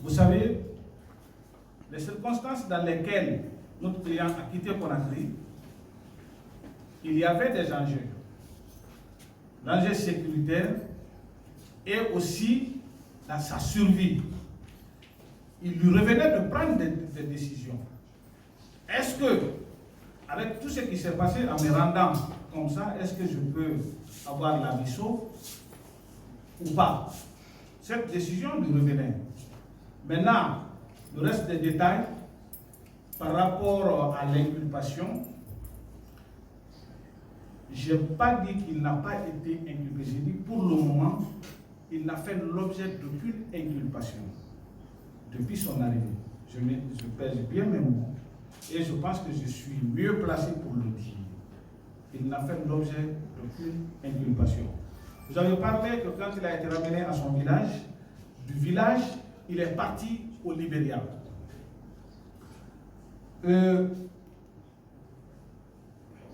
Vous savez, les circonstances dans lesquelles notre client a quitté Conakry, il y avait des enjeux. L'enjeu sécuritaire et aussi sa survie. Il lui revenait de prendre des décisions. Est-ce que, avec tout ce qui s'est passé en me rendant comme ça, est-ce que je peux avoir la vie sauve ou pas? Cette décision lui revenait. Maintenant, le reste des détails par rapport à l'inculpation, je n'ai pas dit qu'il n'a pas été inculpé. J'ai dit pour le moment, il n'a fait l'objet d'aucune inculpation depuis son arrivée. Je pèse bien mes mots et je pense que je suis mieux placé pour le dire. Il n'a fait l'objet d'aucune inculpation. Vous avez parlé que quand il a été ramené à son village, du village, il est parti au Libéria.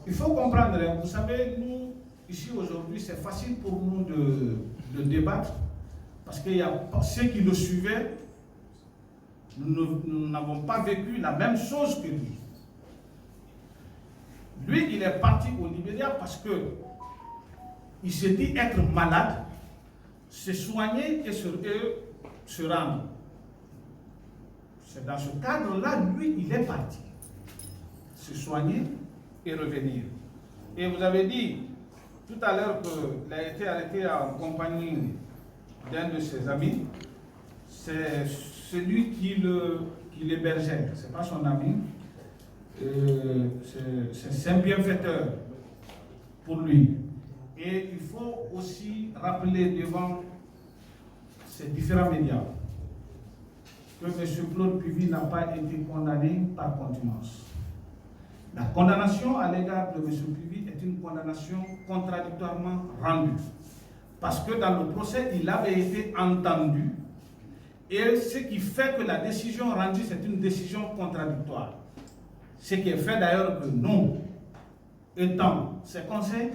Il faut comprendre, vous savez, nous, ici aujourd'hui, c'est facile pour nous de débattre, parce qu'il y a ceux qui le suivaient, nous n'avons pas vécu la même chose que lui. Lui, il est parti au Libéria parce que il s'est dit être malade, se soigner et se rendre. C'est dans ce cadre-là, lui, il est parti. Se soigner et revenir. Et vous avez dit tout à l'heure qu'il a été arrêté en compagnie d'un de ses amis. C'est celui qui l'hébergeait. Ce n'est pas son ami. C'est un bienfaiteur pour lui. Et il faut aussi rappeler devant ces différents médias que M. Claude Puvis n'a pas été condamné par contumace. La condamnation à l'égard de M. Puvis est une condamnation contradictoirement rendue. Parce que dans le procès, il avait été entendu. Et ce qui fait que la décision rendue, c'est une décision contradictoire. Ce qui est fait d'ailleurs que nous, étant ces conseils,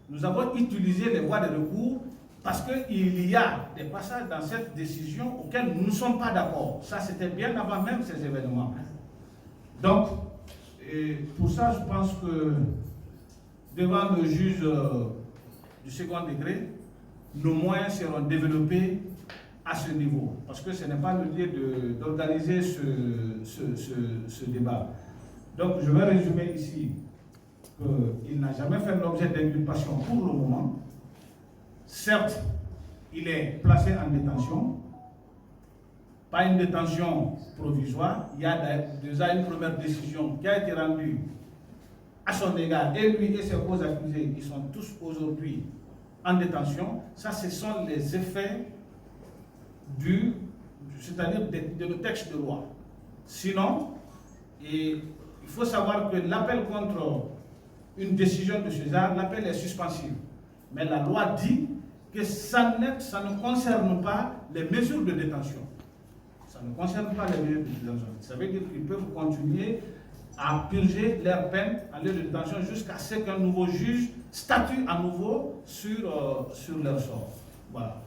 nous avons utilisé les voies de recours parce qu'il y a des passages dans cette décision auxquels nous ne sommes pas d'accord. Ça, c'était bien avant même ces événements. Donc, pour ça, je pense que devant le juge du second degré, nos moyens seront développés à ce niveau. Parce que ce n'est pas le lieu d'organiser ce débat. Donc, je vais résumer ici qu'il n'a jamais fait l'objet d'inculpation pour le moment. Certes, il est placé en détention, pas une détention provisoire. Il y a déjà une première décision qui a été rendue à son égard, et lui et ses co-accusés, ils sont tous aujourd'hui en détention. Ça, ce sont les effets c'est-à-dire de le texte de loi. Sinon, il faut savoir que l'appel contre une décision de ce genre, l'appel est suspensif. Mais la loi dit que ça ne concerne pas les mesures de détention. Ça ne concerne pas les mesures de détention. Ça veut dire qu'ils peuvent continuer à purger leur peine en lieu de détention jusqu'à ce qu'un nouveau juge statue à nouveau sur leur sort. Voilà.